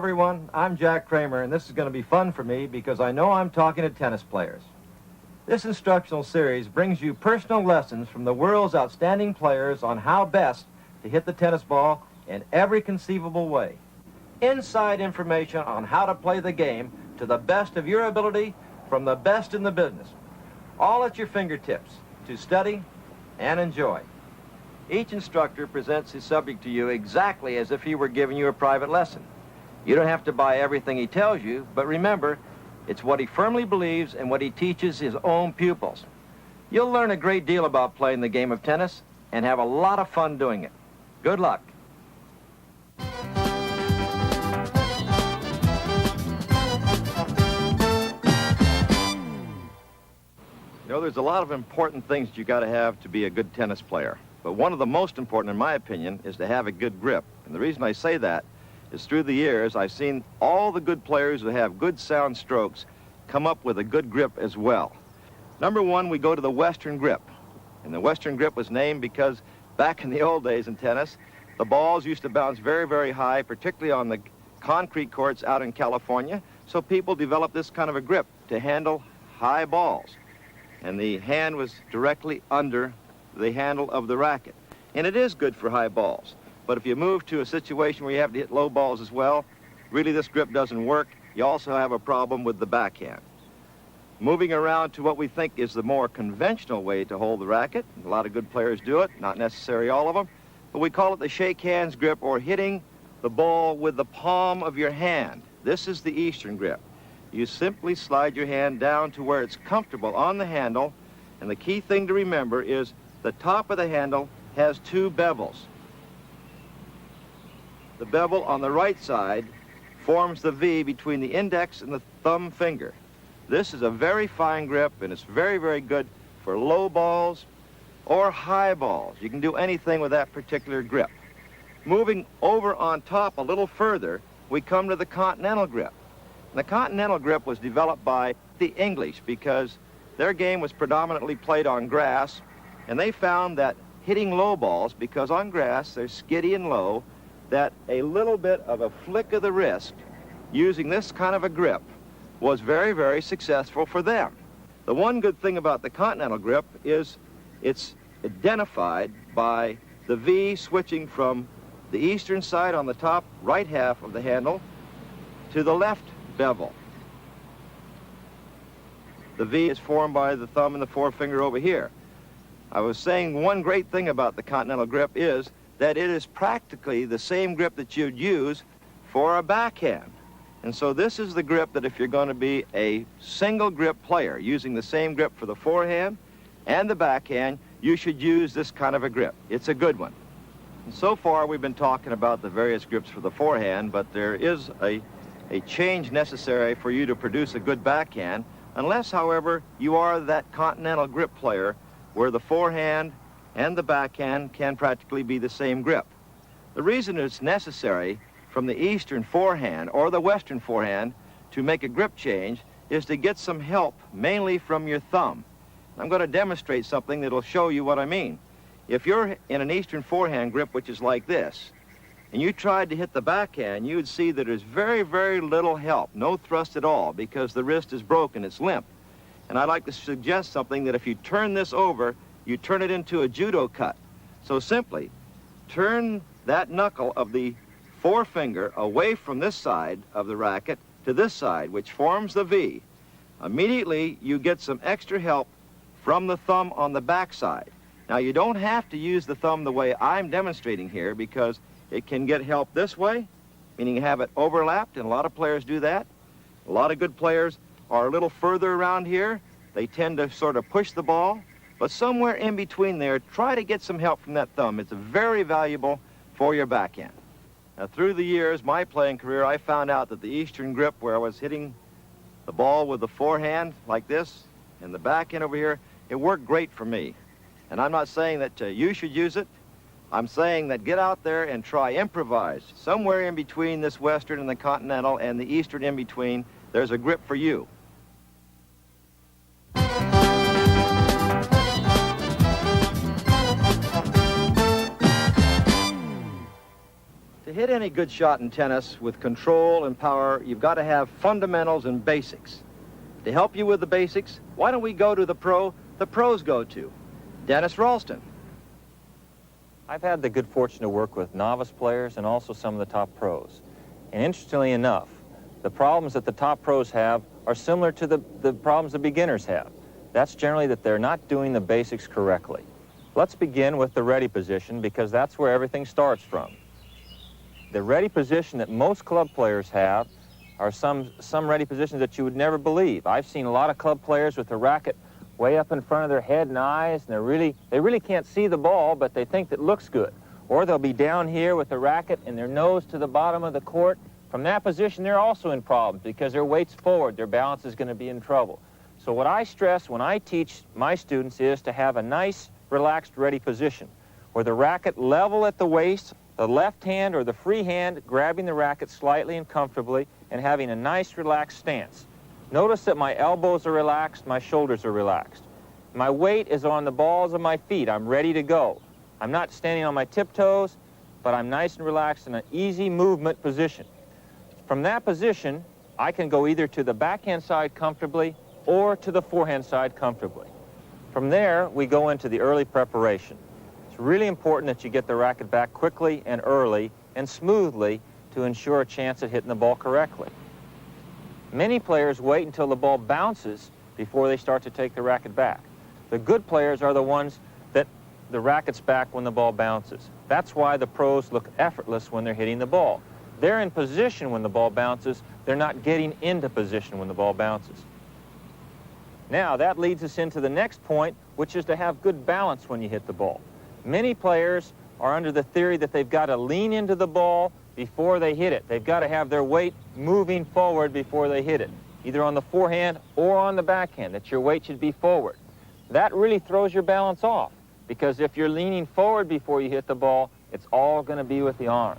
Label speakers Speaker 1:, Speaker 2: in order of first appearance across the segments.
Speaker 1: everyone. I'm Jack Kramer, and this is going to be fun for me because I know I'm talking to tennis players. This instructional series brings you personal lessons from the world's outstanding players on how best to hit the tennis ball in every conceivable way. Inside information on how to play the game to the best of your ability from the best in the business. All at your fingertips to study and enjoy. Each instructor presents his subject to you exactly as if he were giving you a private lesson. You don't have to buy everything he tells you, but remember, it's what he firmly believes and what he teaches his own pupils. You'll learn a great deal about playing the game of tennis and have a lot of fun doing it. Good luck. You know, there's a lot of important things you got to have to be a good tennis player. But one of the most important, in my opinion, is to have a good grip. And the reason I say that is through the years, I've seen all the good players who have good sound strokes come up with a good grip as well. Number one, we go to the Western grip. And the Western grip was named because back in the old days in tennis, the balls used to bounce very, very high, particularly on the concrete courts out in California. So people developed this kind of a grip to handle high balls. And the hand was directly under the handle of the racket. And it is good for high balls. But if you move to a situation where you have to hit low balls as well, really this grip doesn't work. You also have a problem with the backhand. Moving around to what we think is the more conventional way to hold the racket. A lot of good players do it, not necessarily all of them. But we call it the shake hands grip, or hitting the ball with the palm of your hand. This is the Eastern grip. You simply slide your hand down to where it's comfortable on the handle, and the key thing to remember is the top of the handle has two bevels. The bevel on the right side forms the V between the index and the thumb finger. This is a very fine grip, and it's very, very good for low balls or high balls. You can do anything with that particular grip. Moving over on top a little further, we come to the Continental grip. The Continental grip was developed by the English because their game was predominantly played on grass, and they found that hitting low balls, because on grass they're skiddy and low, that a little bit of a flick of the wrist using this kind of a grip was very, very successful for them. The one good thing about the Continental grip is it's identified by the V switching from the Eastern side on the top right half of the handle to the left bevel. The V is formed by the thumb and the forefinger over here. I was saying one great thing about the Continental grip is that it is practically the same grip that you'd use for a backhand. And so this is the grip that if you're going to be a single grip player, using the same grip for the forehand and the backhand, you should use this kind of a grip. It's a good one. And so far we've been talking about the various grips for the forehand, but there is a change necessary for you to produce a good backhand, unless, however, you are that Continental grip player where the forehand and the backhand can practically be the same grip. The reason it's necessary from the Eastern forehand or the Western forehand to make a grip change is to get some help, mainly from your thumb. I'm going to demonstrate something that'll show you what I mean. If you're in an Eastern forehand grip, which is like this, and you tried to hit the backhand, you would see that there's very, very little help, no thrust at all, because the wrist is broken, it's limp. And I'd like to suggest something that if you turn this over, you turn it into a judo cut. So simply turn that knuckle of the forefinger away from this side of the racket to this side, which forms the V. Immediately, you get some extra help from the thumb on the back side. Now, you don't have to use the thumb the way I'm demonstrating here, because it can get help this way, meaning you have it overlapped, and a lot of players do that. A lot of good players are a little further around here. They tend to sort of push the ball, but somewhere in between there, try to get some help from that thumb. It's very valuable for your backhand. Now, through the years, my playing career, I found out that the Eastern grip, where I was hitting the ball with the forehand like this, and the backhand over here, it worked great for me. And I'm not saying that you should use it. I'm saying that get out there and try, improvise. Somewhere in between this Western and the Continental and the Eastern in between, there's a grip for you. To hit any good shot in tennis with control and power, you've got to have fundamentals and basics. To help you with the basics, why don't we go to the pros go to, Dennis Ralston.
Speaker 2: I've had the good fortune to work with novice players and also some of the top pros. And interestingly enough, the problems that the top pros have are similar to the problems the beginners have. That's generally that they're not doing the basics correctly. Let's begin with the ready position, because that's where everything starts from. The ready position that most club players have are some ready positions that you would never believe. I've seen a lot of club players with the racket way up in front of their head and eyes, and they really can't see the ball, but they think it looks good. Or they'll be down here with the racket and their nose to the bottom of the court. From that position, they're also in problems because their weight's forward, their balance is going to be in trouble. So what I stress when I teach my students is to have a nice, relaxed, ready position, where the racket level at the waist, the left hand or the free hand grabbing the racket slightly and comfortably, and having a nice, relaxed stance. Notice that my elbows are relaxed, my shoulders are relaxed. My weight is on the balls of my feet. I'm ready to go. I'm not standing on my tiptoes, but I'm nice and relaxed in an easy movement position. From that position, I can go either to the backhand side comfortably or to the forehand side comfortably. From there, we go into the early preparation. It's really important that you get the racket back quickly and early and smoothly to ensure a chance at hitting the ball correctly. Many players wait until the ball bounces before they start to take the racket back. The good players are the ones that the racket's back when the ball bounces. That's why the pros look effortless when they're hitting the ball. They're in position when the ball bounces. They're not getting into position when the ball bounces. Now, that leads us into the next point, which is to have good balance when you hit the ball. Many players are under the theory that they've got to lean into the ball before they hit it. They've got to have their weight moving forward before they hit it, either on the forehand or on the backhand, that your weight should be forward. That really throws your balance off, because if you're leaning forward before you hit the ball, it's all going to be with the arm.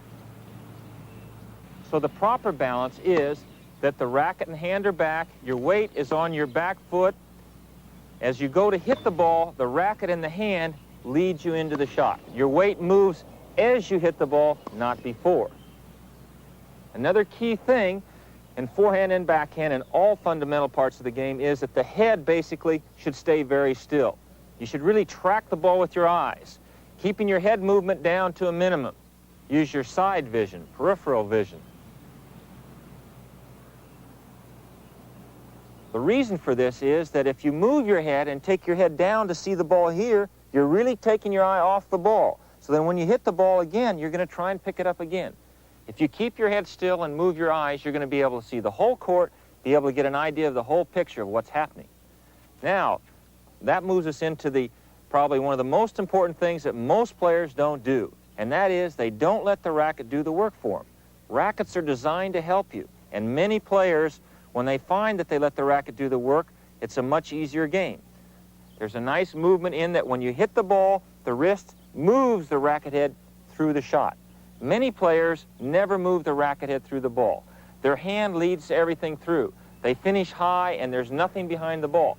Speaker 2: So the proper balance is that the racket and hand are back, your weight is on your back foot. As you go to hit the ball, the racket and the hand leads you into the shot. Your weight moves as you hit the ball, not before. Another key thing in forehand and backhand and all fundamental parts of the game is that the head basically should stay very still. You should really track the ball with your eyes, keeping your head movement down to a minimum. Use your side vision, peripheral vision. The reason for this is that if you move your head and take your head down to see the ball here, you're really taking your eye off the ball. So then when you hit the ball again, you're going to try and pick it up again. If you keep your head still and move your eyes, you're going to be able to see the whole court, be able to get an idea of the whole picture of what's happening. Now, that moves us into probably one of the most important things that most players don't do, and that is they don't let the racket do the work for them. Rackets are designed to help you, and many players, when they find that they let the racket do the work, it's a much easier game. There's a nice movement in that when you hit the ball, the wrist moves the racket head through the shot. Many players never move the racket head through the ball. Their hand leads everything through. They finish high and there's nothing behind the ball.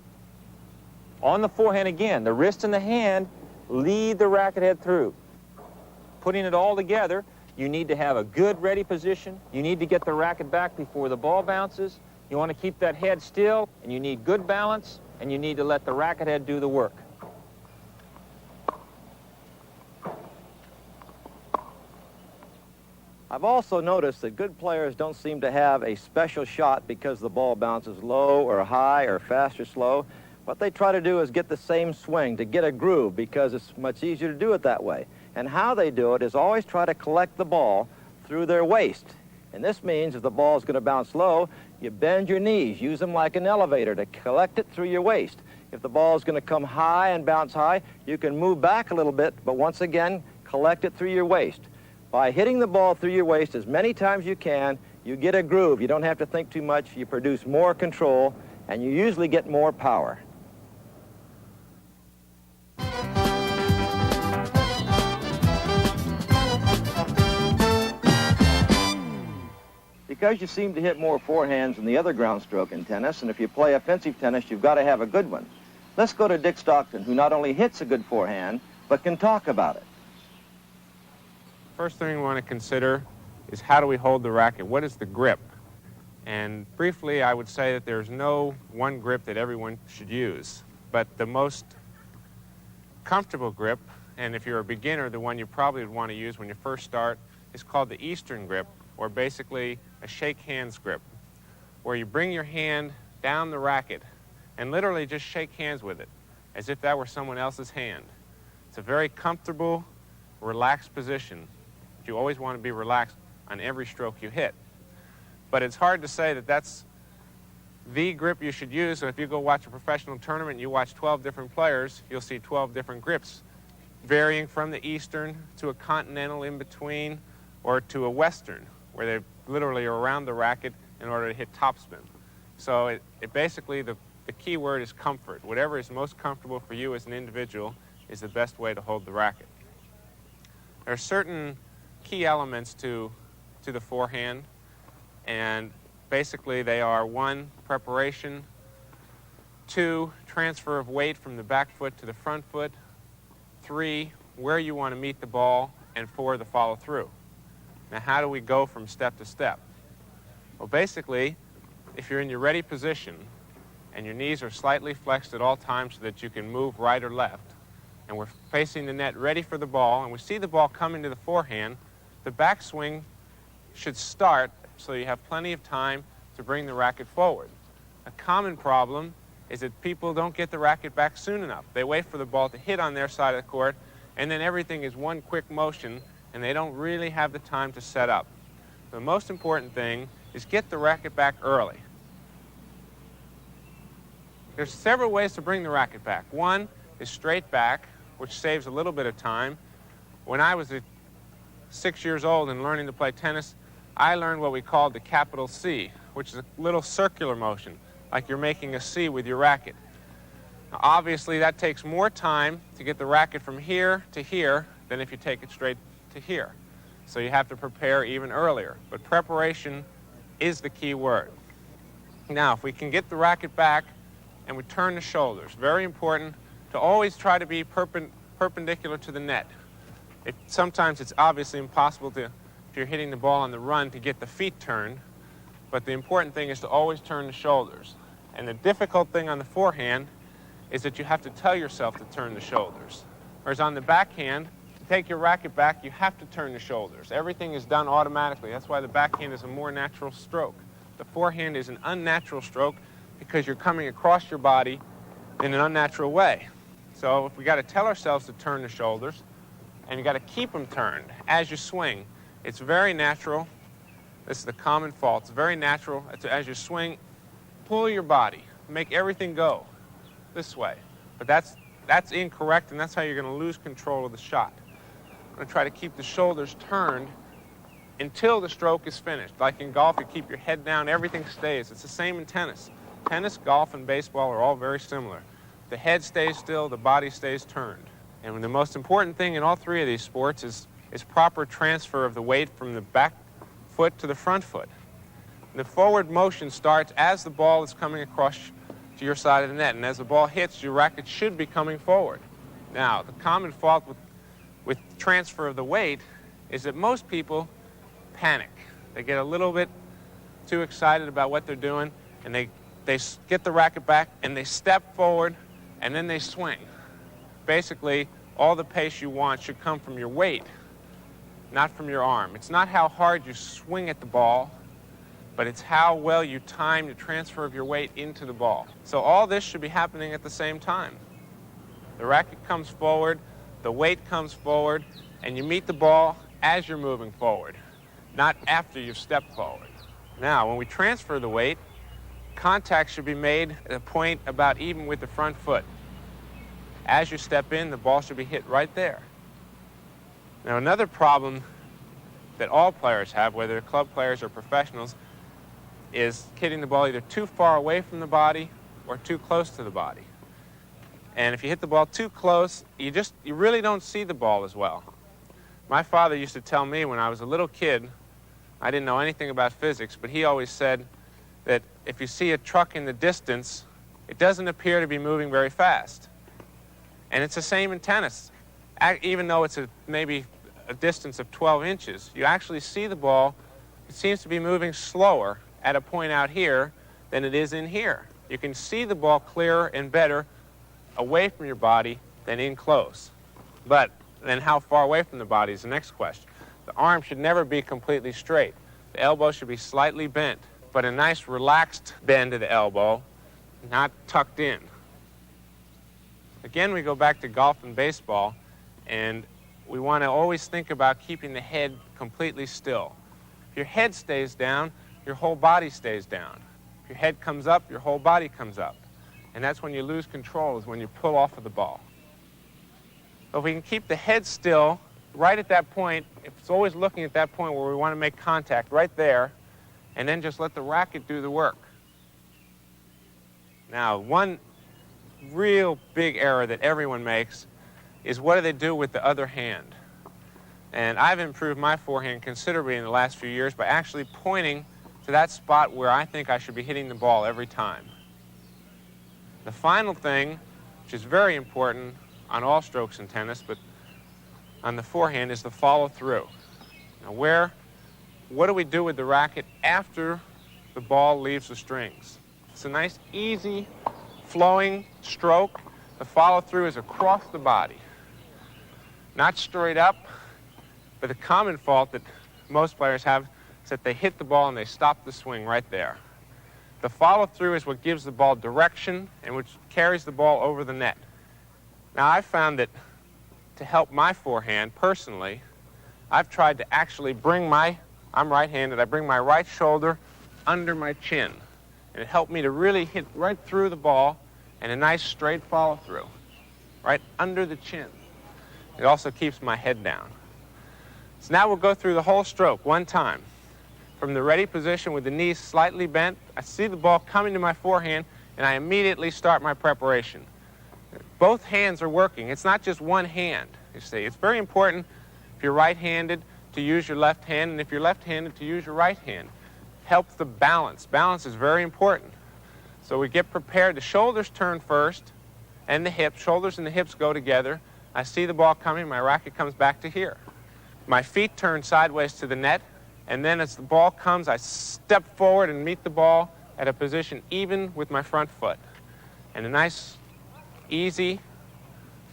Speaker 2: On the forehand again, the wrist and the hand lead the racket head through. Putting it all together, you need to have a good ready position. You need to get the racket back before the ball bounces. You want to keep that head still, and you need good balance, and you need to let the racket head do the work.
Speaker 1: I've also noticed that good players don't seem to have a special shot because the ball bounces low or high or fast or slow. What they try to do is get the same swing, to get a groove, because it's much easier to do it that way. And how they do it is always try to collect the ball through their waist. And this means if the ball is going to bounce low, you bend your knees, use them like an elevator to collect it through your waist. If the ball is going to come high and bounce high, you can move back a little bit, but once again, collect it through your waist. By hitting the ball through your waist as many times as you can, you get a groove. You don't have to think too much. You produce more control, and you usually get more power. Because you seem to hit more forehands than the other ground stroke in tennis, and if you play offensive tennis, you've got to have a good one. Let's go to Dick Stockton, who not only hits a good forehand, but can talk about it.
Speaker 3: First thing we want to consider is how do we hold the racket? What is the grip? And briefly, I would say that there's no one grip that everyone should use. But the most comfortable grip, and if you're a beginner, the one you probably would want to use when you first start, is called the Eastern grip, or basically a shake hands grip, where you bring your hand down the racket and literally just shake hands with it, as if that were someone else's hand. It's a very comfortable, relaxed position. You always want to be relaxed on every stroke you hit. But it's hard to say that that's the grip you should use. So if you go watch a professional tournament and you watch 12 different players, you'll see 12 different grips, varying from the Eastern to a continental in between, or to a Western, where they literally are around the racket in order to hit topspin. So it basically, the key word is comfort. Whatever is most comfortable for you as an individual is the best way to hold the racket. There are certain key elements to the forehand, and basically they are: 1, preparation; 2, transfer of weight from the back foot to the front foot; 3, where you want to meet the ball; and 4, the follow-through. Now, how do we go from step to step? Well, basically, if you're in your ready position and your knees are slightly flexed at all times so that you can move right or left, and we're facing the net ready for the ball, and we see the ball coming to the forehand, the backswing should start so you have plenty of time to bring the racket forward. A common problem is that people don't get the racket back soon enough. They wait for the ball to hit on their side of the court, and then everything is one quick motion, and they don't really have the time to set up. The most important thing is get the racket back early. There's several ways to bring the racket back. One is straight back, which saves a little bit of time. When I was 6 years old and learning to play tennis, I learned what we called the capital C, which is a little circular motion, like you're making a C with your racket. Now, obviously, that takes more time to get the racket from here to here than if you take it straight to here. So you have to prepare even earlier. But preparation is the key word. Now, if we can get the racket back and we turn the shoulders, very important to always try to be perpendicular to the net. Sometimes it's obviously impossible to, if you're hitting the ball on the run, to get the feet turned, but the important thing is to always turn the shoulders. And the difficult thing on the forehand is that you have to tell yourself to turn the shoulders. Whereas on the backhand, to take your racket back, you have to turn the shoulders. Everything is done automatically. That's why the backhand is a more natural stroke. The forehand is an unnatural stroke because you're coming across your body in an unnatural way. So if we got to tell ourselves to turn the shoulders, and you got to keep them turned as you swing, it's very natural. This is the common fault. It's very natural. As you swing, pull your body, make everything go this way. But that's incorrect, and that's how you're going to lose control of the shot. I'm going to try to keep the shoulders turned until the stroke is finished. Like in golf, you keep your head down, everything stays. It's the same in tennis. Tennis, golf, and baseball are all very similar. The head stays still, the body stays turned. And the most important thing in all three of these sports is proper transfer of the weight from the back foot to the front foot. The forward motion starts as the ball is coming across to your side of the net, and as the ball hits, your racket should be coming forward. Now, the common fault with transfer of the weight is that most people panic. They get a little bit too excited about what they're doing, and they get the racket back, and they step forward, and then they swing. Basically, all the pace you want should come from your weight, not from your arm. It's not how hard you swing at the ball, but it's how well you time the transfer of your weight into the ball. So all this should be happening at the same time. The racket comes forward, the weight comes forward, and you meet the ball as you're moving forward, not after you've stepped forward. Now, when we transfer the weight, contact should be made at a point about even with the front foot. As you step in, the ball should be hit right there. Now, another problem that all players have, whether they're club players or professionals, is hitting the ball either too far away from the body or too close to the body. And if you hit the ball too close, you really don't see the ball as well. My father used to tell me when I was a little kid, I didn't know anything about physics, but he always said that if you see a truck in the distance, it doesn't appear to be moving very fast. And it's the same in tennis. Even though it's maybe a distance of 12 inches, you actually see the ball, it seems to be moving slower at a point out here than it is in here. You can see the ball clearer and better away from your body than in close. But then how far away from the body is the next question. The arm should never be completely straight. The elbow should be slightly bent, but a nice relaxed bend of the elbow, not tucked in. Again, we go back to golf and baseball, and we want to always think about keeping the head completely still. If your head stays down, your whole body stays down. If your head comes up, your whole body comes up. And that's when you lose control, is when you pull off of the ball. So if we can keep the head still, right at that point, if it's always looking at that point where we want to make contact, right there, and then just let the racket do the work. Now, one real big error that everyone makes is what do they do with the other hand? And I've improved my forehand considerably in the last few years by actually pointing to that spot where I think I should be hitting the ball every time. The final thing, which is very important on all strokes in tennis, but on the forehand, is the follow-through. Now, what do we do with the racket after the ball leaves the strings? It's a nice, easy, flowing stroke. The follow-through is across the body. Not straight up, but the common fault that most players have is that they hit the ball and they stop the swing right there. The follow-through is what gives the ball direction and which carries the ball over the net. Now, I've found that to help my forehand, personally, I've tried to actually I'm right-handed, I bring my right shoulder under my chin. And it helped me to really hit right through the ball and a nice straight follow-through, right under the chin. It also keeps my head down. So now we'll go through the whole stroke one time. From the ready position with the knees slightly bent, I see the ball coming to my forehand, and I immediately start my preparation. Both hands are working. It's not just one hand, you see. It's very important, if you're right-handed, to use your left hand, and if you're left-handed, to use your right hand. Helps the balance. Balance is very important. So we get prepared. The shoulders turn first, and the hips. Shoulders and the hips go together. I see the ball coming. My racket comes back to here. My feet turn sideways to the net, and then as the ball comes, I step forward and meet the ball at a position even with my front foot. And a nice, easy,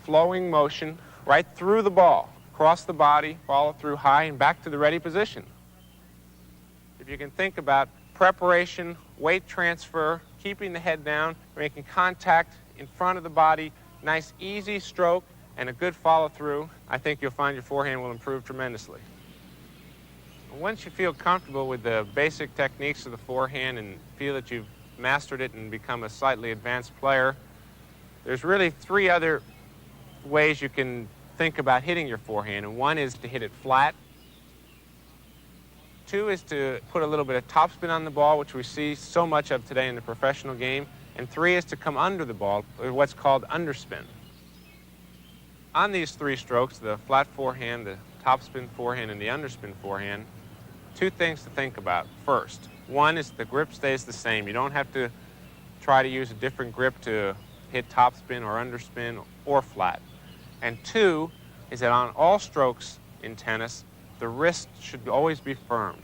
Speaker 3: flowing motion right through the ball, across the body, follow through high, and back to the ready position. If you can think about preparation, weight transfer, keeping the head down, making contact in front of the body, nice, easy stroke, and a good follow-through, I think you'll find your forehand will improve tremendously. Once you feel comfortable with the basic techniques of the forehand and feel that you've mastered it and become a slightly advanced player, there's really three other ways you can think about hitting your forehand. And one is to hit it flat. Two is to put a little bit of topspin on the ball, which we see so much of today in the professional game. And three is to come under the ball, or what's called underspin. On these three strokes, the flat forehand, the topspin forehand, and the underspin forehand, two things to think about. First, one is the grip stays the same. You don't have to try to use a different grip to hit topspin or underspin or flat. And two is that on all strokes in tennis, the wrist should always be firm.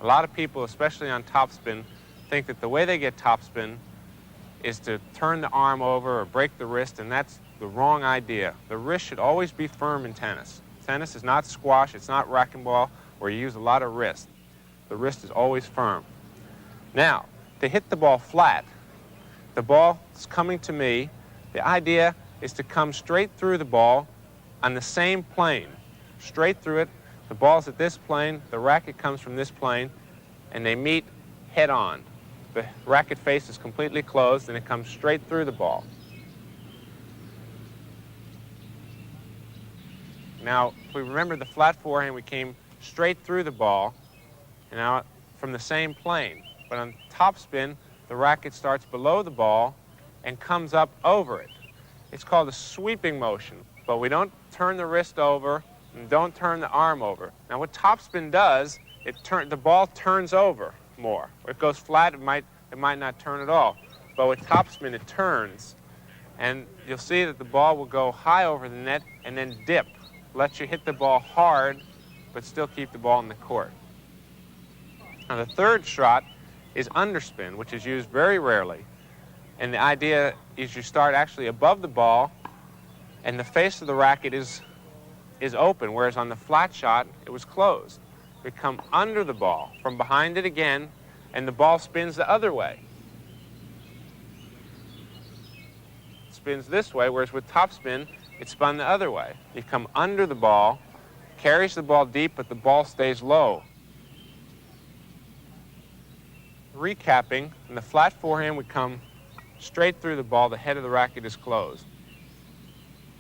Speaker 3: A lot of people, especially on topspin, think that the way they get topspin is to turn the arm over or break the wrist, and that's the wrong idea. The wrist should always be firm in tennis. Tennis is not squash, it's not racquetball, where you use a lot of wrist. The wrist is always firm. Now, to hit the ball flat, the ball is coming to me. The idea is to come straight through the ball on the same plane, straight through it. The ball's at this plane, the racket comes from this plane, and they meet head on. The racket face is completely closed, and it comes straight through the ball. Now, if we remember the flat forehand, we came straight through the ball, and now from the same plane. But on topspin, the racket starts below the ball and comes up over it. It's called a sweeping motion, but we don't turn the wrist over and don't turn the arm over. Now, what topspin does, the ball turns over more. If it goes flat, it might not turn at all. But with topspin, it turns, and you'll see that the ball will go high over the net and then dip. Let you hit the ball hard but still keep the ball in the court. Now, the third shot is underspin, which is used very rarely. And the idea is you start actually above the ball, and the face of the racket is open, whereas on the flat shot, it was closed. We come under the ball, from behind it again, and the ball spins the other way. It spins this way, whereas with topspin, it spun the other way. You come under the ball, carries the ball deep, but the ball stays low. Recapping, in the flat forehand, we come straight through the ball, the head of the racket is closed.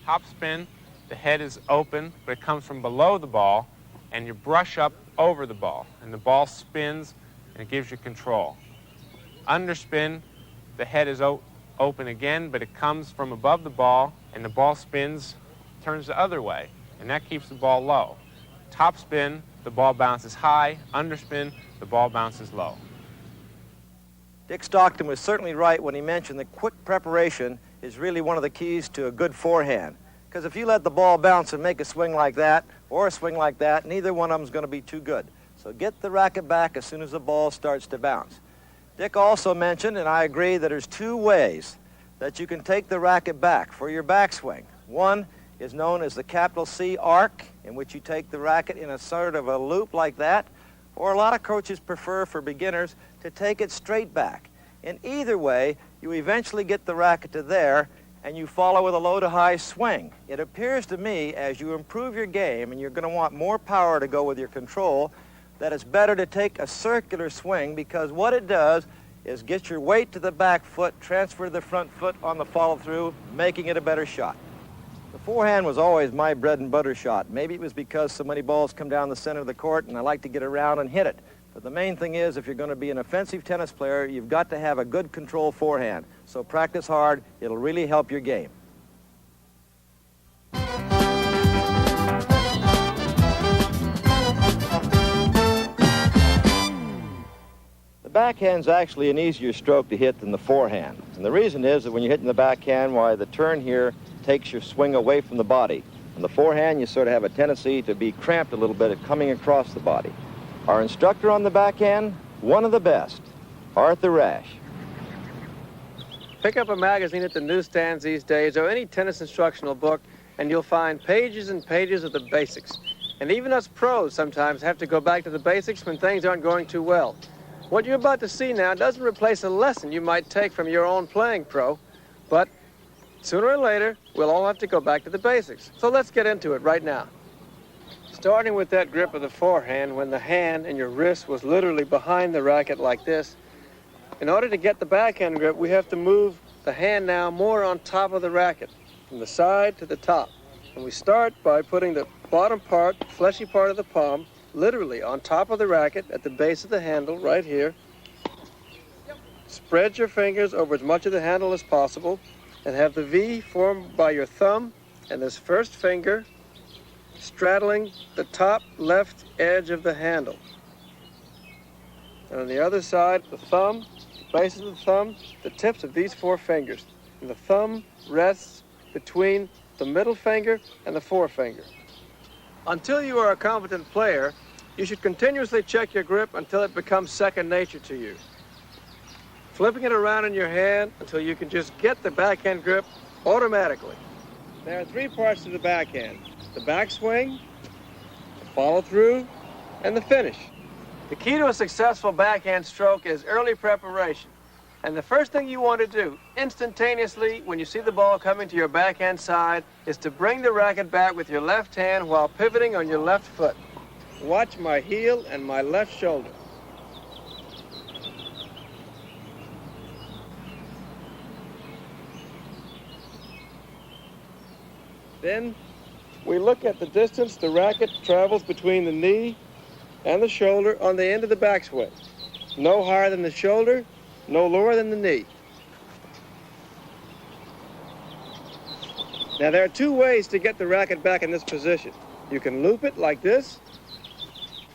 Speaker 3: Topspin, the head is open, but it comes from below the ball, and you brush up over the ball, and the ball spins, and it gives you control. Underspin, the head is open again, but it comes from above the ball, and the ball spins, turns the other way, and that keeps the ball low. Topspin, the ball bounces high. Underspin, the ball bounces low.
Speaker 1: Dick Stockton was certainly right when he mentioned that quick preparation is really one of the keys to a good forehand. Because if you let the ball bounce and make a swing like that, or a swing like that, neither one of them is going to be too good. So get the racket back as soon as the ball starts to bounce. Dick also mentioned, and I agree, that there's two ways that you can take the racket back for your backswing. One is known as the capital C arc, in which you take the racket in a sort of a loop like that, or a lot of coaches prefer for beginners to take it straight back. In either way, you eventually get the racket to there, and you follow with a low to high swing. It appears to me, as you improve your game and you're going to want more power to go with your control, that it's better to take a circular swing, because what it does is get your weight to the back foot, transfer to the front foot on the follow-through, making it a better shot. The forehand was always my bread and butter shot. Maybe it was because so many balls come down the center of the court and I like to get around and hit it. But the main thing is, if you're going to be an offensive tennis player, you've got to have a good control forehand. So practice hard. It'll really help your game. The backhand's actually an easier stroke to hit than the forehand. And the reason is that when you're hitting the backhand, why the turn here takes your swing away from the body. On the forehand, you sort of have a tendency to be cramped a little bit at coming across the body. Our instructor on the backhand, one of the best, Arthur Ashe.
Speaker 4: Pick up a magazine at the newsstands these days, or any tennis instructional book, and you'll find pages and pages of the basics. And even us pros sometimes have to go back to the basics when things aren't going too well. What you're about to see now doesn't replace a lesson you might take from your own playing pro, but sooner or later, we'll all have to go back to the basics. So let's get into it right now. Starting with that grip of the forehand, when the hand and your wrist was literally behind the racket like this, in order to get the backhand grip, we have to move the hand now more on top of the racket, from the side to the top. And we start by putting the bottom part, fleshy part of the palm, literally on top of the racket at the base of the handle right here. Spread your fingers over as much of the handle as possible and have the V formed by your thumb and this first finger straddling the top left edge of the handle. And on the other side, the thumb, the base of the thumb, the tips of these four fingers. And the thumb rests between the middle finger and the forefinger. Until you are a competent player, you should continuously check your grip until it becomes second nature to you. Flipping it around in your hand until you can just get the backhand grip automatically. There are three parts to the backhand: the backswing, the follow-through, and the finish. The key to a successful backhand stroke is early preparation. And the first thing you want to do instantaneously when you see the ball coming to your backhand side is to bring the racket back with your left hand while pivoting on your left foot. Watch my heel and my left shoulder. Then we look at the distance the racket travels between the knee and the shoulder on the end of the backswing. No higher than the shoulder, no lower than the knee. Now there are two ways to get the racket back in this position. You can loop it like this,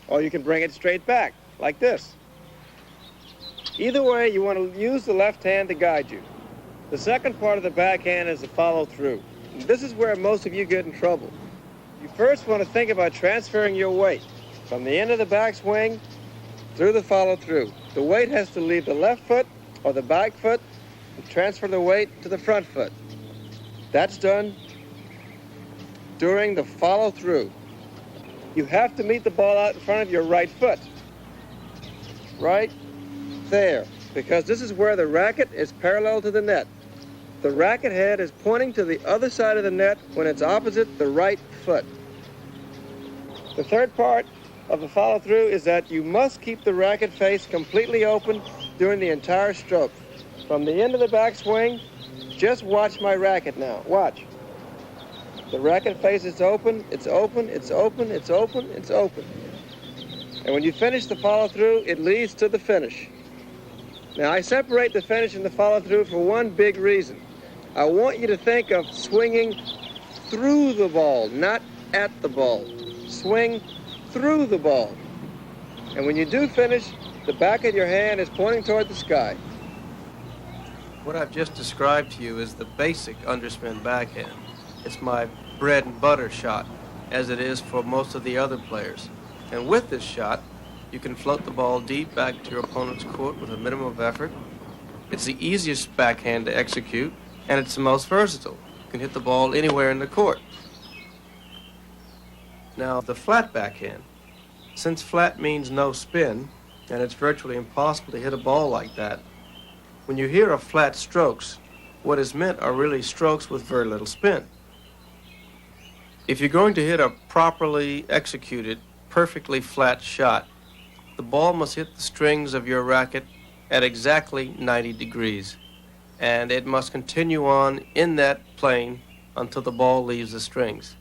Speaker 4: or you can bring it straight back like this. Either way, you want to use the left hand to guide you. The second part of the backhand is the follow-through. This is where most of you get in trouble. You first want to think about transferring your weight from the end of the backswing through the follow-through. The weight has to leave the left foot or the back foot and transfer the weight to the front foot. That's done during the follow-through. You have to meet the ball out in front of your right foot. Right there, because this is where the racket is parallel to the net. The racket head is pointing to the other side of the net when it's opposite the right foot. The third part of the follow-through is that you must keep the racket face completely open during the entire stroke. From the end of the backswing, just watch my racket now. Watch. The racket face is open, it's open, it's open, it's open, it's open. And when you finish the follow-through, it leads to the finish. Now, I separate the finish and the follow-through for one big reason. I want you to think of swinging through the ball, not at the ball. Swing through the ball. And when you do finish, the back of your hand is pointing toward the sky.
Speaker 5: What I've just described to you is the basic underspin backhand. It's my bread and butter shot, as it is for most of the other players. And with this shot, you can float the ball deep back to your opponent's court with a minimum of effort. It's the easiest backhand to execute, and it's the most versatile. You can hit the ball anywhere in the court. Now, the flat backhand. Since flat means no spin, and it's virtually impossible to hit a ball like that, when you hear of flat strokes, what is meant are really strokes with very little spin. If you're going to hit a properly executed, perfectly flat shot, the ball must hit the strings of your racket at exactly 90 degrees, and it must continue on in that plane until the ball leaves the strings.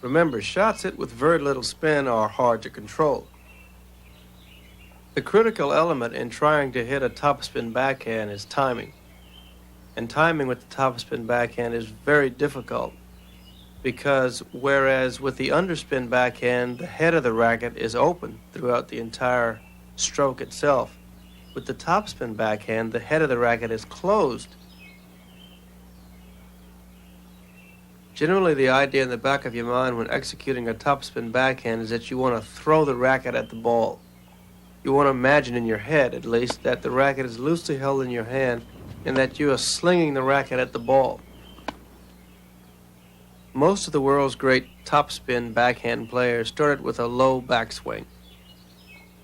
Speaker 5: Remember, shots hit with very little spin are hard to control. The critical element in trying to hit a topspin backhand is timing. And timing with the topspin backhand is very difficult because whereas with the underspin backhand, the head of the racket is open throughout the entire stroke itself, with the topspin backhand, the head of the racket is closed. Generally, the idea in the back of your mind when executing a topspin backhand is that you want to throw the racket at the ball. You want to imagine in your head, at least, that the racket is loosely held in your hand and that you are slinging the racket at the ball. Most of the world's great topspin backhand players started with a low backswing.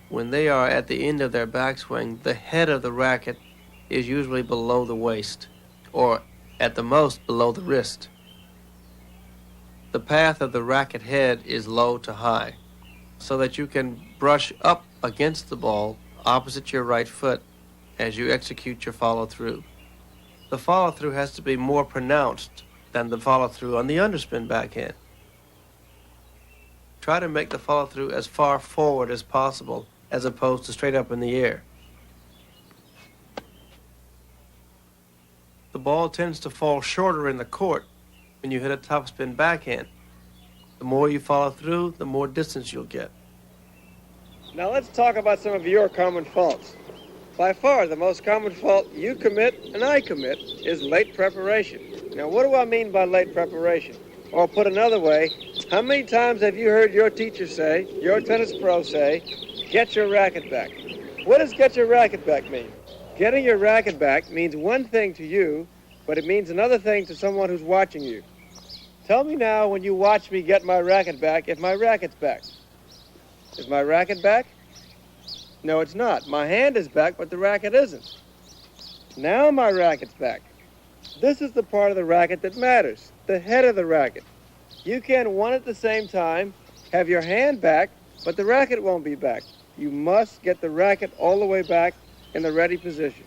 Speaker 5: When they are at the end of their backswing, the head of the racket is usually below the waist, or at the most below the wrist. The path of the racket head is low to high, so that you can brush up against the ball opposite your right foot as you execute your follow-through. The follow-through has to be more pronounced than the follow-through on the underspin backhand. Try to make the follow-through as far forward as possible as opposed to straight up in the air. The ball tends to fall shorter in the court when you hit a topspin backhand. The more you follow through, the more distance you'll get.
Speaker 4: Now let's talk about some of your common faults. By far, the most common fault you commit and I commit is late preparation. Now, what do I mean by late preparation? Or put another way, how many times have you heard your teacher say, your tennis pro say, get your racket back? What does get your racket back mean? Getting your racket back means one thing to you, but it means another thing to someone who's watching you. Tell me now when you watch me get my racket back if my racket's back. Is my racket back? No, it's not. My hand is back, but the racket isn't. Now my racket's back. This is the part of the racket that matters, the head of the racket. You can, one at the same time, have your hand back, but the racket won't be back. You must get the racket all the way back in the ready position.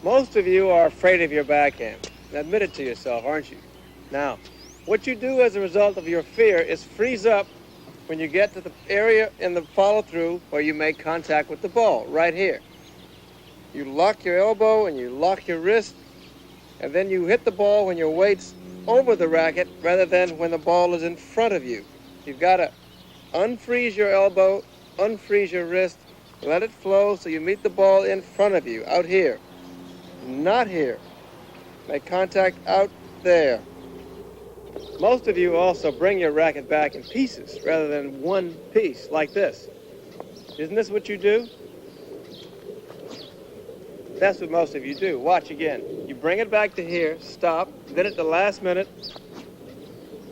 Speaker 4: Most of you are afraid of your backhand. Admit it to yourself, aren't you? Now, what you do as a result of your fear is freeze up when you get to the area in the follow-through where you make contact with the ball, right here. You lock your elbow and you lock your wrist, and then you hit the ball when your weight's over the racket rather than when the ball is in front of you. You've got to unfreeze your elbow, unfreeze your wrist, let it flow so you meet the ball in front of you, out here, not here. Make contact out there. Most of you also bring your racket back in pieces rather than one piece like this. Isn't this what you do? That's what most of you do. Watch again. You bring it back to here, stop, then at the last minute,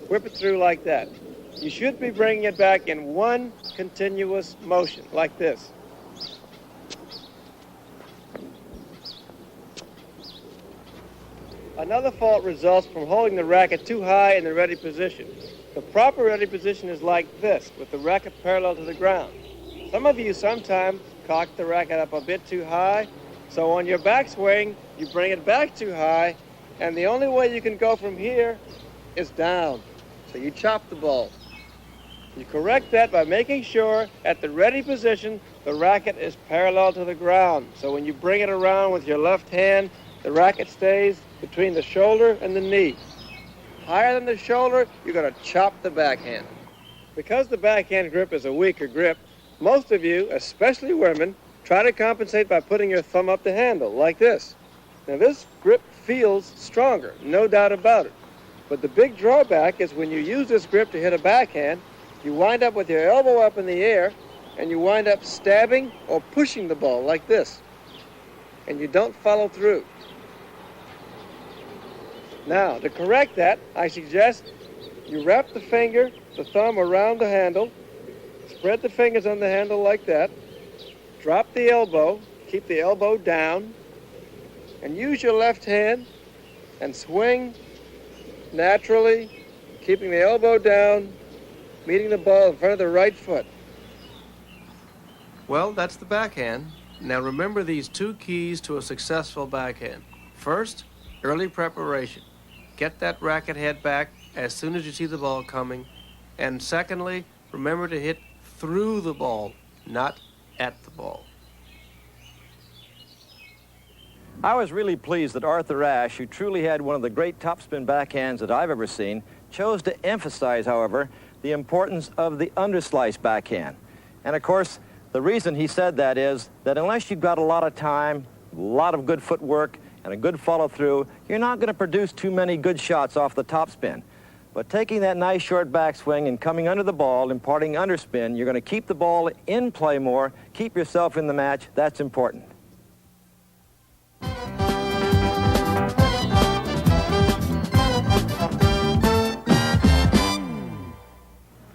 Speaker 4: whip it through like that. You should be bringing it back in one continuous motion, like this. Another fault results from holding the racket too high in the ready position. The proper ready position is like this, with the racket parallel to the ground. Some of you sometimes cock the racket up a bit too high, so on your backswing, you bring it back too high, and the only way you can go from here is down. So you chop the ball. You correct that by making sure at the ready position, the racket is parallel to the ground. So when you bring it around with your left hand, the racket stays between the shoulder and the knee. Higher than the shoulder, you're going to chop the backhand. Because the backhand grip is a weaker grip, most of you, especially women, try to compensate by putting your thumb up the handle, like this. Now this grip feels stronger, no doubt about it. But the big drawback is when you use this grip to hit a backhand, you wind up with your elbow up in the air, and you wind up stabbing or pushing the ball like this. And you don't follow through. Now, to correct that, I suggest you wrap the finger, the thumb around the handle, spread the fingers on the handle like that, drop the elbow, keep the elbow down, and use your left hand and swing naturally, keeping the elbow down, meeting the ball in front of the right foot.
Speaker 5: Well, that's the backhand. Now remember these two keys to a successful backhand. First, early preparation. Get that racket head back as soon as you see the ball coming. And secondly, remember to hit through the ball, not at the ball.
Speaker 1: I was really pleased that Arthur Ashe, who truly had one of the great topspin backhands that I've ever seen, chose to emphasize, however, the importance of the underslice backhand. And of course, the reason he said that is that unless you've got a lot of time, a lot of good footwork, and a good follow-through, you're not going to produce too many good shots off the topspin. But taking that nice short backswing and coming under the ball, imparting underspin, you're going to keep the ball in play more, keep yourself in the match. That's important.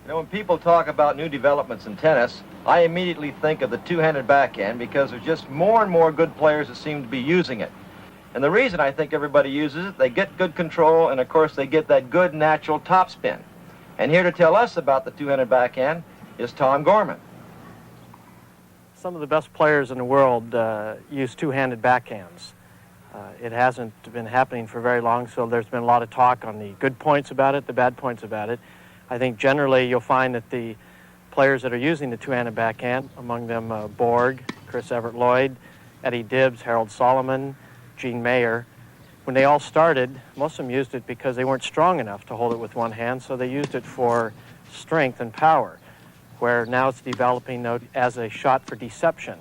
Speaker 1: When people talk about new developments in tennis, I immediately think of the two-handed backhand because there's just more and more good players that seem to be using it. And the reason I think everybody uses it, they get good control, and of course they get that good natural topspin. And here to tell us about the two-handed backhand is Tom Gorman.
Speaker 6: Some of the best players in the world use two-handed backhands. It hasn't been happening for very long, so there's been a lot of talk on the good points about it, the bad points about it. I think generally you'll find that the players that are using the two-handed backhand, among them Borg, Chris Evert Lloyd, Eddie Dibbs, Harold Solomon, Gene Mayer, when they all started, most of them used it because they weren't strong enough to hold it with one hand, so they used it for strength and power, where now it's developing as a shot for deception.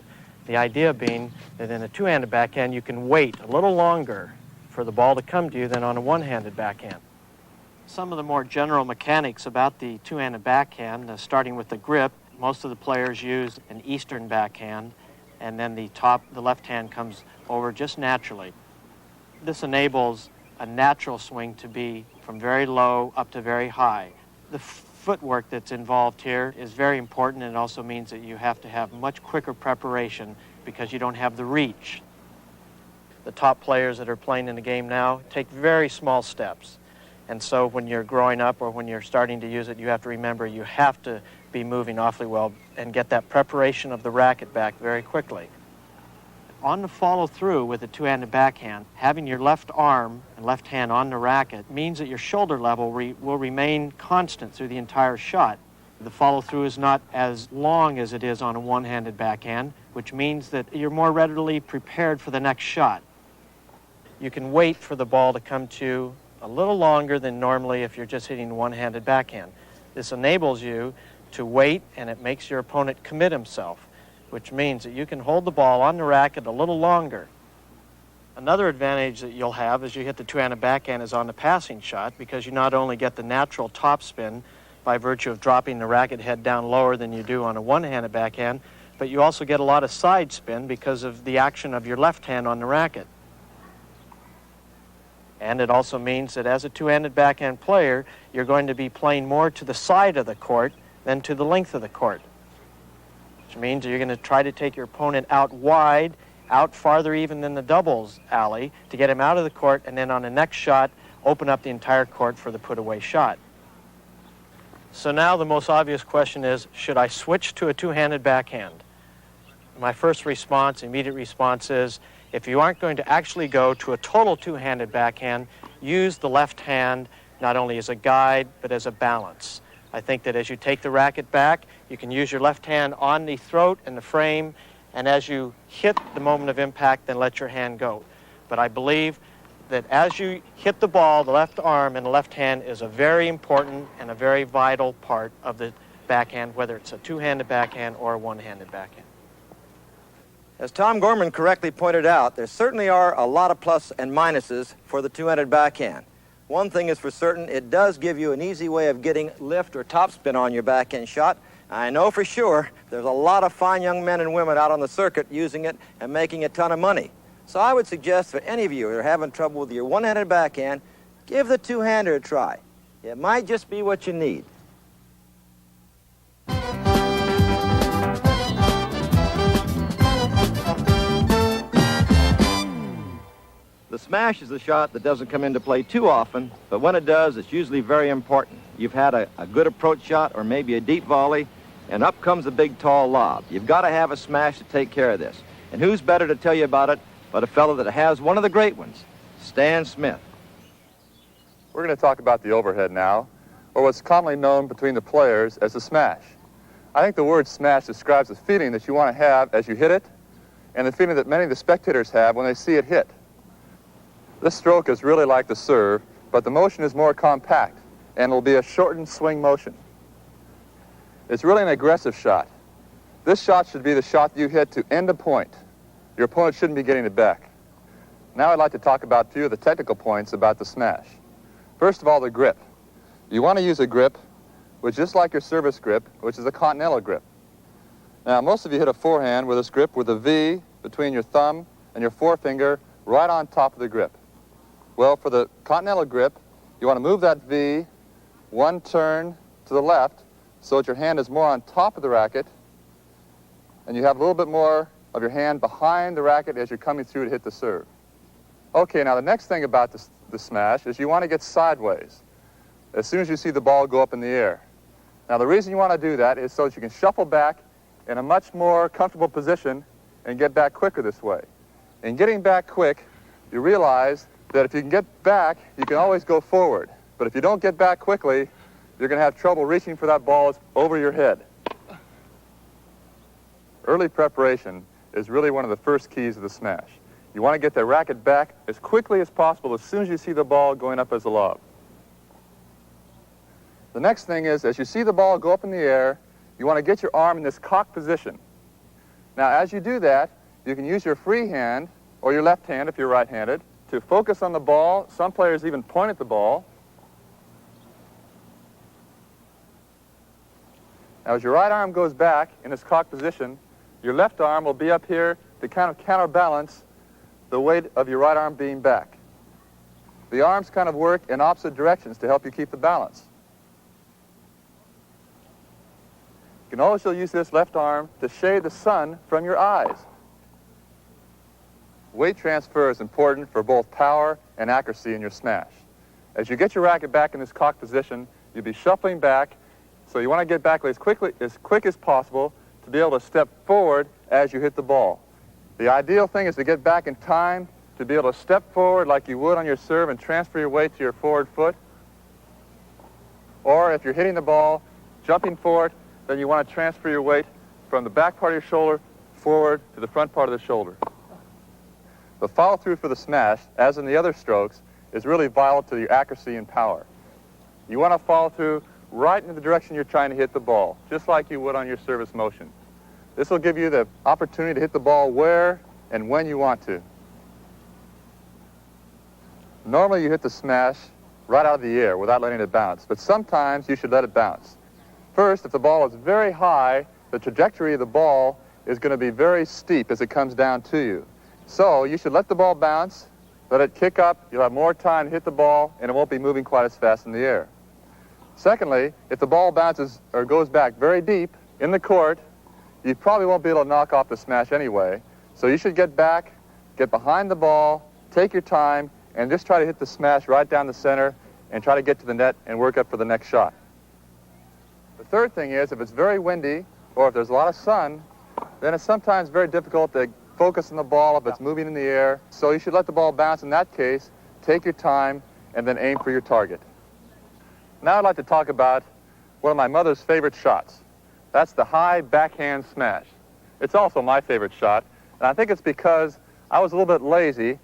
Speaker 6: The idea being that in a two-handed backhand, you can wait a little longer for the ball to come to you than on a one-handed backhand. Some of the more general mechanics about the two-handed backhand, starting with the grip, most of the players use an Eastern backhand, and then the left hand comes over just naturally. This enables a natural swing to be from very low up to very high. The footwork that's involved here is very important, and it also means that you have to have much quicker preparation because you don't have the reach. The top players that are playing in the game now take very small steps. And so when you're growing up or when you're starting to use it, you have to remember you have to be moving awfully well and get that preparation of the racket back very quickly. On the follow-through with a two-handed backhand, having your left arm and left hand on the racket means that your shoulder level will remain constant through the entire shot. The follow-through is not as long as it is on a one-handed backhand, which means that you're more readily prepared for the next shot. You can wait for the ball to come to a little longer than normally if you're just hitting one-handed backhand. This enables you to wait, and it makes your opponent commit himself, which means that you can hold the ball on the racket a little longer. Another advantage that you'll have as you hit the two-handed backhand is on the passing shot, because you not only get the natural topspin by virtue of dropping the racket head down lower than you do on a one-handed backhand, but you also get a lot of side spin because of the action of your left hand on the racket. And it also means that as a two-handed backhand player, you're going to be playing more to the side of the court than to the length of the court, which means you're going to try to take your opponent out wide, out farther even than the doubles alley, to get him out of the court, and then on the next shot, open up the entire court for the put-away shot. So now the most obvious question is, should I switch to a two-handed backhand? My first response, immediate response is, if you aren't going to actually go to a total two-handed backhand, use the left hand not only as a guide, but as a balance. I think that as you take the racket back, you can use your left hand on the throat and the frame, and as you hit the moment of impact, then let your hand go. But I believe that as you hit the ball, the left arm and the left hand is a very important and a very vital part of the backhand, whether it's a two-handed backhand or a one-handed backhand.
Speaker 1: As Tom Gorman correctly pointed out, there certainly are a lot of plus and minuses for the two-handed backhand. One thing is for certain, it does give you an easy way of getting lift or topspin on your backhand shot. I know for sure there's a lot of fine young men and women out on the circuit using it and making a ton of money. So I would suggest for any of you who are having trouble with your one-handed backhand, give the two-hander a try. It might just be what you need. The smash is a shot that doesn't come into play too often, but when it does, it's usually very important. You've had a good approach shot or maybe a deep volley, and up comes a big, tall lob. You've got to have a smash to take care of this. And who's better to tell you about it but a fellow that has one of the great ones, Stan Smith.
Speaker 7: We're going to talk about the overhead now, or what's commonly known between the players as the smash. I think the word smash describes the feeling that you want to have as you hit it, and the feeling that many of the spectators have when they see it hit. This stroke is really like the serve, but the motion is more compact, and will be a shortened swing motion. It's really an aggressive shot. This shot should be the shot you hit to end a point. Your opponent shouldn't be getting it back. Now I'd like to talk about a few of the technical points about the smash. First of all, the grip. You want to use a grip which is just like your service grip, which is a continental grip. Now, most of you hit a forehand with this grip with a V between your thumb and your forefinger right on top of the grip. Well, for the continental grip, you want to move that V one turn to the left so that your hand is more on top of the racket, and you have a little bit more of your hand behind the racket as you're coming through to hit the serve. Okay, now the next thing about the smash is you want to get sideways as soon as you see the ball go up in the air. Now, the reason you want to do that is so that you can shuffle back in a much more comfortable position and get back quicker this way. In getting back quick, you realize that if you can get back, you can always go forward. But if you don't get back quickly, you're going to have trouble reaching for that ball over your head. Early preparation is really one of the first keys of the smash. You want to get the racket back as quickly as possible as soon as you see the ball going up as a lob. The next thing is, as you see the ball go up in the air, you want to get your arm in this cock position. Now, as you do that, you can use your free hand, or your left hand if you're right-handed, to focus on the ball. Some players even point at the ball. Now, as your right arm goes back in this cock position, your left arm will be up here to kind of counterbalance the weight of your right arm being back. The arms kind of work in opposite directions to help you keep the balance. You can also use this left arm to shade the sun from your eyes. Weight transfer is important for both power and accuracy in your smash. As you get your racket back in this cock position, you'll be shuffling back, so you want to get back as quick as possible to be able to step forward as you hit the ball. The ideal thing is to get back in time to be able to step forward like you would on your serve and transfer your weight to your forward foot. Or if you're hitting the ball, jumping for it, then you want to transfer your weight from the back part of your shoulder forward to the front part of the shoulder. The follow-through for the smash, as in the other strokes, is really vital to your accuracy and power. You want to follow through right in the direction you're trying to hit the ball, just like you would on your service motion. This will give you the opportunity to hit the ball where and when you want to. Normally you hit the smash right out of the air without letting it bounce, but sometimes you should let it bounce. First, if the ball is very high, the trajectory of the ball is going to be very steep as it comes down to you. So you should let the ball bounce, let it kick up, you'll have more time to hit the ball, and it won't be moving quite as fast in the air. Secondly, if the ball bounces or goes back very deep in the court, you probably won't be able to knock off the smash anyway. So you should get back, get behind the ball, take your time, and just try to hit the smash right down the center and try to get to the net and work up for the next shot. The third thing is, if it's very windy or if there's a lot of sun, then it's sometimes very difficult to focus on the ball if it's moving in the air. So you should let the ball bounce in that case, take your time, and then aim for your target. Now I'd like to talk about one of my mother's favorite shots. That's the high backhand smash. It's also my favorite shot, and I think it's because I was a little bit lazy,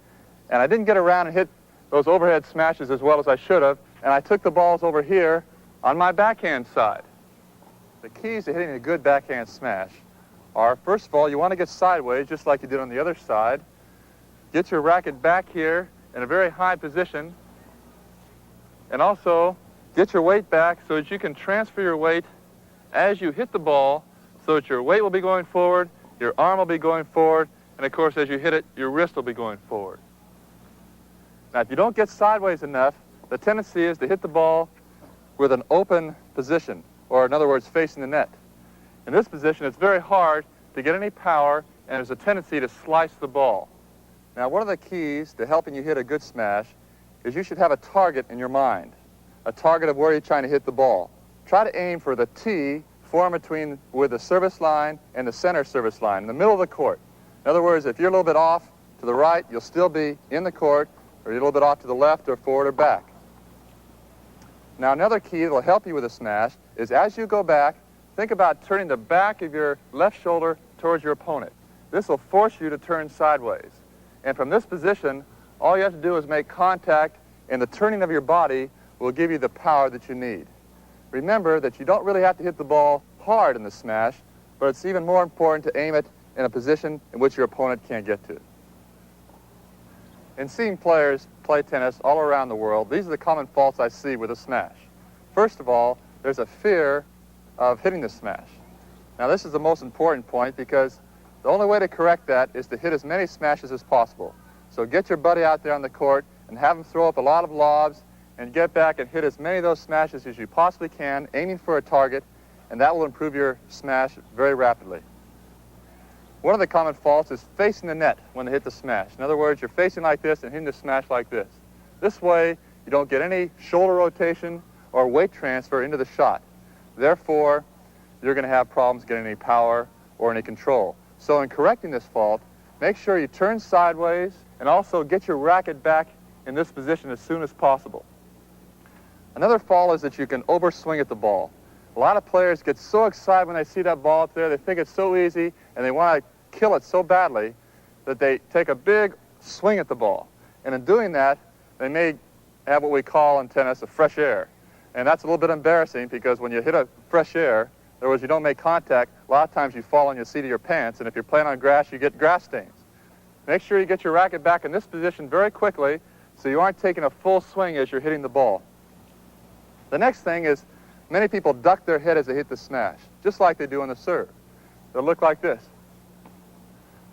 Speaker 7: and I didn't get around and hit those overhead smashes as well as I should have, and I took the balls over here on my backhand side. The keys to hitting a good backhand smash are, first of all, you want to get sideways, just like you did on the other side. Get your racket back here in a very high position, and also get your weight back so that you can transfer your weight as you hit the ball so that your weight will be going forward, your arm will be going forward, and of course, as you hit it, your wrist will be going forward. Now, if you don't get sideways enough, the tendency is to hit the ball with an open position, or in other words, facing the net. In this position, it's very hard to get any power, and there's a tendency to slice the ball. Now, one of the keys to helping you hit a good smash is you should have a target in your mind, a target of where you're trying to hit the ball. Try to aim for the T formed between where the service line and the center service line, in the middle of the court. In other words, if you're a little bit off to the right, you'll still be in the court, or you're a little bit off to the left or forward or back. Now, another key that will help you with a smash is as you go back, think about turning the back of your left shoulder towards your opponent. This will force you to turn sideways. And from this position, all you have to do is make contact, and the turning of your body will give you the power that you need. Remember that you don't really have to hit the ball hard in the smash, but it's even more important to aim it in a position in which your opponent can't get to. In seeing players play tennis all around the world, these are the common faults I see with a smash. First of all, there's a fear of hitting the smash. Now, this is the most important point because the only way to correct that is to hit as many smashes as possible. So get your buddy out there on the court and have him throw up a lot of lobs and get back and hit as many of those smashes as you possibly can, aiming for a target, and that will improve your smash very rapidly. One of the common faults is facing the net when they hit the smash. In other words, you're facing like this and hitting the smash like this. This way, you don't get any shoulder rotation or weight transfer into the shot. Therefore, you're going to have problems getting any power or any control. So in correcting this fault, make sure you turn sideways and also get your racket back in this position as soon as possible. Another fault is that you can overswing at the ball. A lot of players get so excited when they see that ball up there, they think it's so easy, and they want to kill it so badly that they take a big swing at the ball. And in doing that, they may have what we call in tennis a fresh air. And that's a little bit embarrassing because when you hit a fresh air, in other words, you don't make contact, a lot of times you fall on your seat of your pants, and if you're playing on grass, you get grass stains. Make sure you get your racket back in this position very quickly so you aren't taking a full swing as you're hitting the ball. The next thing is many people duck their head as they hit the smash, just like they do on the serve. They'll look like this.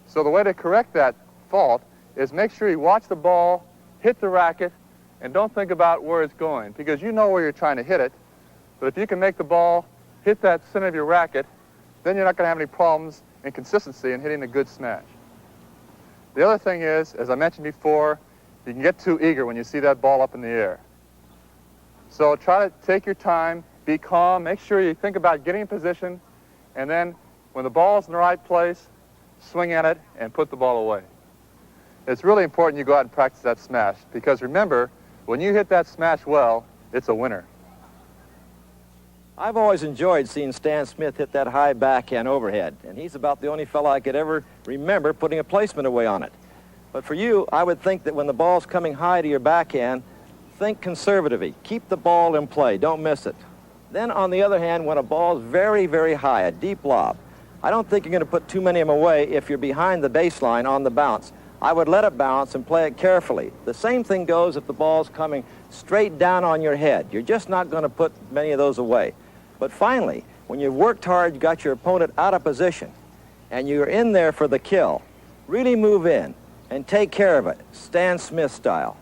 Speaker 7: So the way to correct that fault is make sure you watch the ball, hit the racket, and don't think about where it's going, because you know where you're trying to hit it. But if you can make the ball hit that center of your racket, then you're not going to have any problems in consistency in hitting a good smash. The other thing is, as I mentioned before, you can get too eager when you see that ball up in the air. So try to take your time, be calm, make sure you think about getting in position, and then when the ball's in the right place, swing at it and put the ball away. It's really important you go out and practice that smash, because remember, when you hit that smash well, it's a winner.
Speaker 1: I've always enjoyed seeing Stan Smith hit that high backhand overhead, and he's about the only fellow I could ever remember putting a placement away on it. But for you, I would think that when the ball's coming high to your backhand, think conservatively. Keep the ball in play. Don't miss it. Then, on the other hand, when a ball's very, very high, a deep lob, I don't think you're going to put too many of them away if you're behind the baseline on the bounce. I would let it bounce and play it carefully. The same thing goes if the ball's coming straight down on your head. You're just not going to put many of those away. But finally, when you've worked hard, you got your opponent out of position, and you're in there for the kill, really move in and take care of it, Stan Smith style.